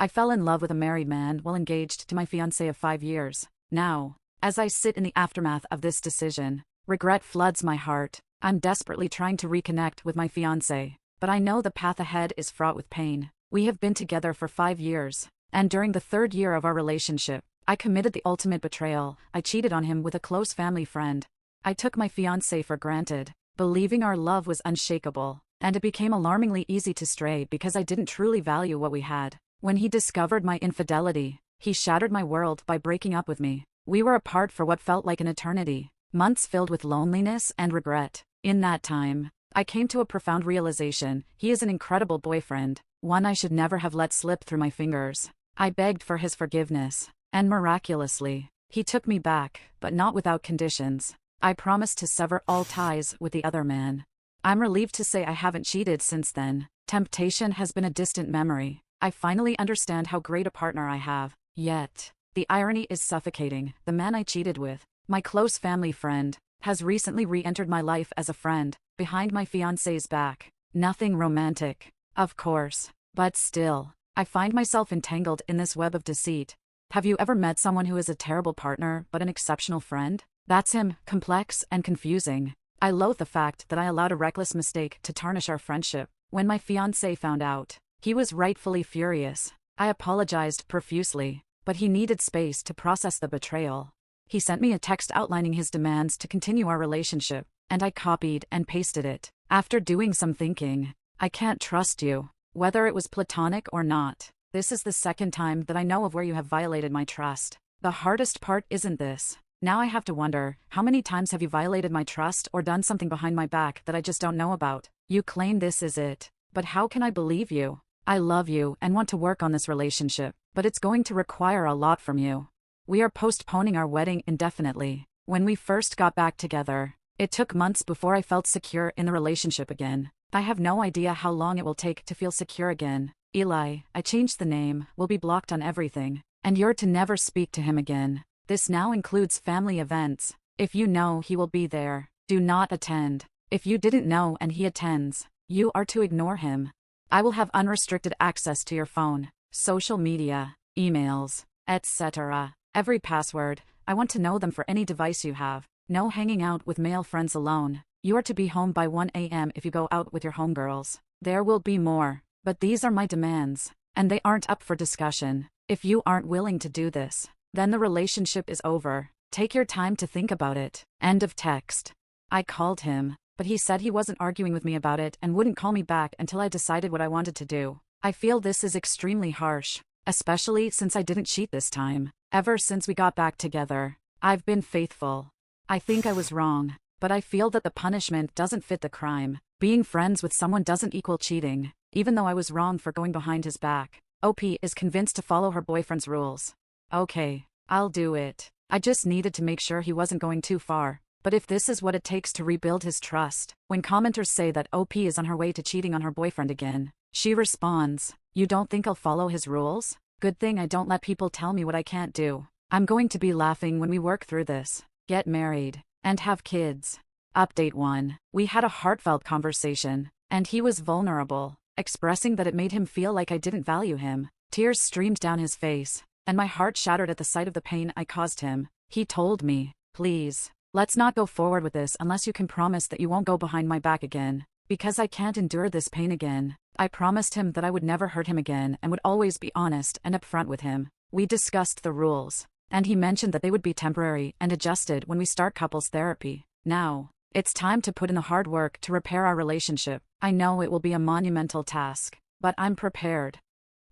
I fell in love with a married man while engaged to my fiancé of 5 years. Now, as I sit in the aftermath of this decision, regret floods my heart. I'm desperately trying to reconnect with my fiancé, but I know the path ahead is fraught with pain. We have been together for 5 years, and during the 3rd year of our relationship, I committed the ultimate betrayal. I cheated on him with a close family friend. I took my fiancé for granted, believing our love was unshakable, and it became alarmingly easy to stray because I didn't truly value what we had. When he discovered my infidelity, he shattered my world by breaking up with me. We were apart for what felt like an eternity, months filled with loneliness and regret. In that time, I came to a profound realization: he is an incredible boyfriend, one I should never have let slip through my fingers. I begged for his forgiveness, and miraculously, he took me back, but not without conditions. I promised to sever all ties with the other man. I'm relieved to say I haven't cheated since then. Temptation has been a distant memory. I finally understand how great a partner I have. Yet, the irony is suffocating. The man I cheated with, my close family friend, has recently re-entered my life as a friend, behind my fiancé's back. Nothing romantic, of course, but still, I find myself entangled in this web of deceit. Have you ever met someone who is a terrible partner but an exceptional friend? That's him, complex and confusing. I loathe the fact that I allowed a reckless mistake to tarnish our friendship. When my fiancé found out, he was rightfully furious. I apologized profusely, but he needed space to process the betrayal. He sent me a text outlining his demands to continue our relationship, and I copied and pasted it. After doing some thinking, I can't trust you, whether it was platonic or not. This is the 2nd time that I know of where you have violated my trust. The hardest part isn't this. Now I have to wonder, how many times have you violated my trust or done something behind my back that I just don't know about? You claim this is it, but how can I believe you? I love you and want to work on this relationship, but it's going to require a lot from you. We are postponing our wedding indefinitely. When we first got back together, it took months before I felt secure in the relationship again. I have no idea how long it will take to feel secure again. Eli, I changed the name, will be blocked on everything, and you're to never speak to him again. This now includes family events. If you know he will be there, do not attend. If you didn't know and he attends, you are to ignore him. I will have unrestricted access to your phone, social media, emails, etc. Every password. I want to know them for any device you have. No hanging out with male friends alone. You are to be home by 1 a.m. if you go out with your homegirls. There will be more, but these are my demands, and they aren't up for discussion. If you aren't willing to do this, then the relationship is over. Take your time to think about it. End of text. I called him, but he said he wasn't arguing with me about it and wouldn't call me back until I decided what I wanted to do. I feel this is extremely harsh, especially since I didn't cheat this time. Ever since we got back together, I've been faithful. I think I was wrong, but I feel that the punishment doesn't fit the crime. Being friends with someone doesn't equal cheating, even though I was wrong for going behind his back. OP is convinced to follow her boyfriend's rules. Okay, I'll do it. I just needed to make sure he wasn't going too far. But if this is what it takes to rebuild his trust, when commenters say that OP is on her way to cheating on her boyfriend again, she responds, "You don't think I'll follow his rules? Good thing I don't let people tell me what I can't do. I'm going to be laughing when we work through this, get married, and have kids." Update 1. We had a heartfelt conversation, and he was vulnerable, expressing that it made him feel like I didn't value him. Tears streamed down his face, and my heart shattered at the sight of the pain I caused him. He told me, "Please, let's not go forward with this unless you can promise that you won't go behind my back again, because I can't endure this pain again." I promised him that I would never hurt him again and would always be honest and upfront with him. We discussed the rules, and he mentioned that they would be temporary and adjusted when we start couples therapy. Now, it's time to put in the hard work to repair our relationship. I know it will be a monumental task, but I'm prepared.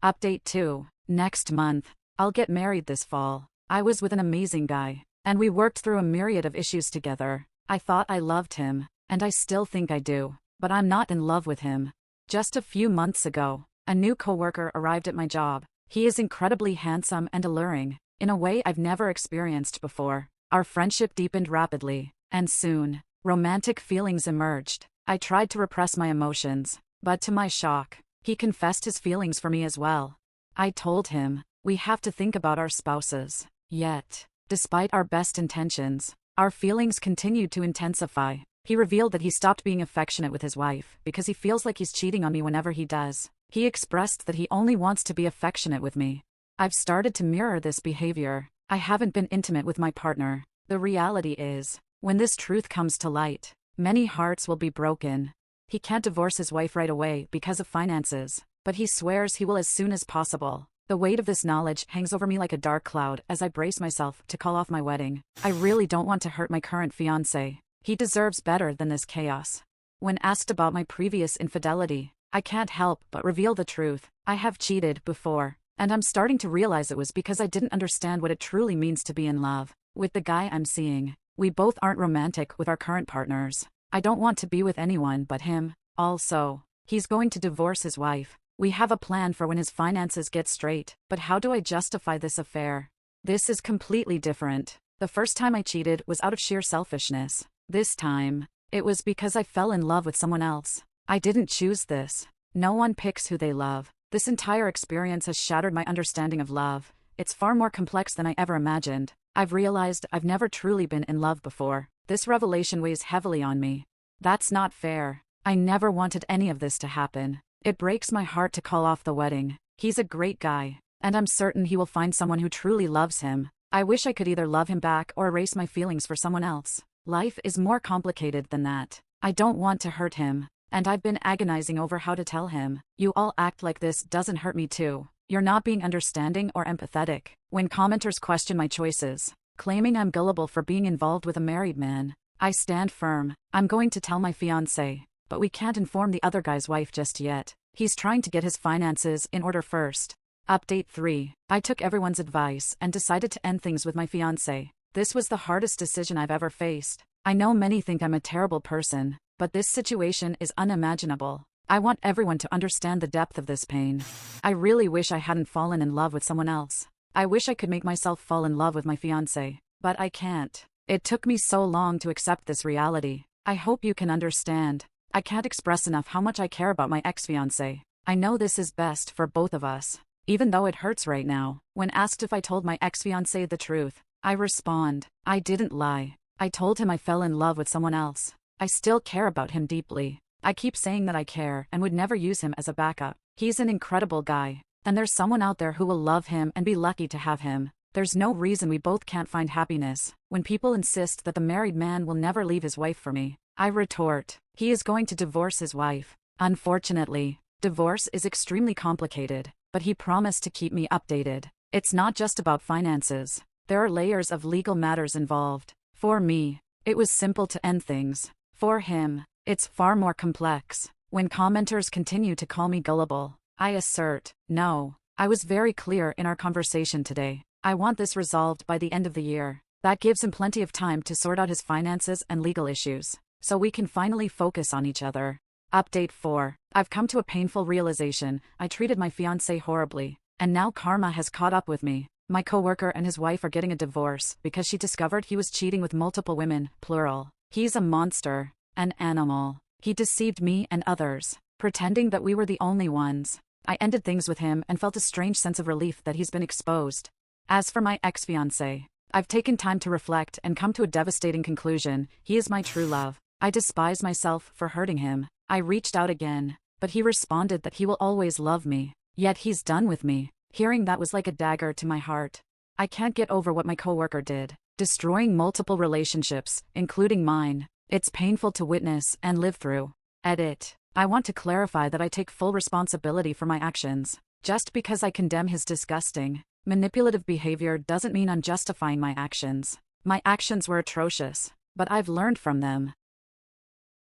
Update 2. Next month, I'll get married this fall. I was with an amazing guy, and we worked through a myriad of issues together. I thought I loved him, and I still think I do, but I'm not in love with him. Just a few months ago, a new coworker arrived at my job. He is incredibly handsome and alluring, in a way I've never experienced before. Our friendship deepened rapidly, and soon, romantic feelings emerged. I tried to repress my emotions, but to my shock, he confessed his feelings for me as well. I told him, we have to think about our spouses. Yet, despite our best intentions, our feelings continued to intensify. He revealed that he stopped being affectionate with his wife because he feels like he's cheating on me whenever he does. He expressed that he only wants to be affectionate with me. I've started to mirror this behavior. I haven't been intimate with my partner. The reality is, when this truth comes to light, many hearts will be broken. He can't divorce his wife right away because of finances, but he swears he will as soon as possible. The weight of this knowledge hangs over me like a dark cloud as I brace myself to call off my wedding. I really don't want to hurt my current fiancé. He deserves better than this chaos. When asked about my previous infidelity, I can't help but reveal the truth. I have cheated before, and I'm starting to realize it was because I didn't understand what it truly means to be in love with the guy I'm seeing. We both aren't romantic with our current partners. I don't want to be with anyone but him. Also, he's going to divorce his wife. We have a plan for when his finances get straight, but how do I justify this affair? This is completely different. The first time I cheated was out of sheer selfishness. This time, it was because I fell in love with someone else. I didn't choose this. No one picks who they love. This entire experience has shattered my understanding of love. It's far more complex than I ever imagined. I've realized I've never truly been in love before. This revelation weighs heavily on me. That's not fair. I never wanted any of this to happen. It breaks my heart to call off the wedding. He's a great guy, and I'm certain he will find someone who truly loves him. I wish I could either love him back or erase my feelings for someone else. Life is more complicated than that. I don't want to hurt him, and I've been agonizing over how to tell him. You all act like this doesn't hurt me too. You're not being understanding or empathetic. When commenters question my choices, claiming I'm gullible for being involved with a married man, I stand firm. I'm going to tell my fiancé, but we can't inform the other guy's wife just yet. He's trying to get his finances in order first. Update 3. I took everyone's advice and decided to end things with my fiancé. This was the hardest decision I've ever faced. I know many think I'm a terrible person, but this situation is unimaginable. I want everyone to understand the depth of this pain. I really wish I hadn't fallen in love with someone else. I wish I could make myself fall in love with my fiancé, but I can't. It took me so long to accept this reality. I hope you can understand. I can't express enough how much I care about my ex-fiancé. I know this is best for both of us, even though it hurts right now. When asked if I told my ex-fiancé the truth, I respond, I didn't lie. I told him I fell in love with someone else. I still care about him deeply. I keep saying that I care and would never use him as a backup. He's an incredible guy, and there's someone out there who will love him and be lucky to have him. There's no reason we both can't find happiness. When people insist that the married man will never leave his wife for me, I retort, he is going to divorce his wife. Unfortunately, divorce is extremely complicated, but he promised to keep me updated. It's not just about finances. There are layers of legal matters involved. For me, it was simple to end things. For him, it's far more complex. When commenters continue to call me gullible, I assert, no. I was very clear in our conversation today. I want this resolved by the end of the year. That gives him plenty of time to sort out his finances and legal issues, so we can finally focus on each other. Update 4. I've come to a painful realization. I treated my fiancé horribly, and now karma has caught up with me. My coworker and his wife are getting a divorce because she discovered he was cheating with multiple women, plural. He's a monster, an animal. He deceived me and others, pretending that we were the only ones. I ended things with him and felt a strange sense of relief that he's been exposed. As for my ex-fiancé, I've taken time to reflect and come to a devastating conclusion. He is my true love. I despise myself for hurting him. I reached out again, but he responded that he will always love me. Yet he's done with me. Hearing that was like a dagger to my heart. I can't get over what my coworker did, destroying multiple relationships, including mine. It's painful to witness and live through. Edit. I want to clarify that I take full responsibility for my actions. Just because I condemn his disgusting, manipulative behavior doesn't mean I'm justifying my actions. My actions were atrocious, but I've learned from them.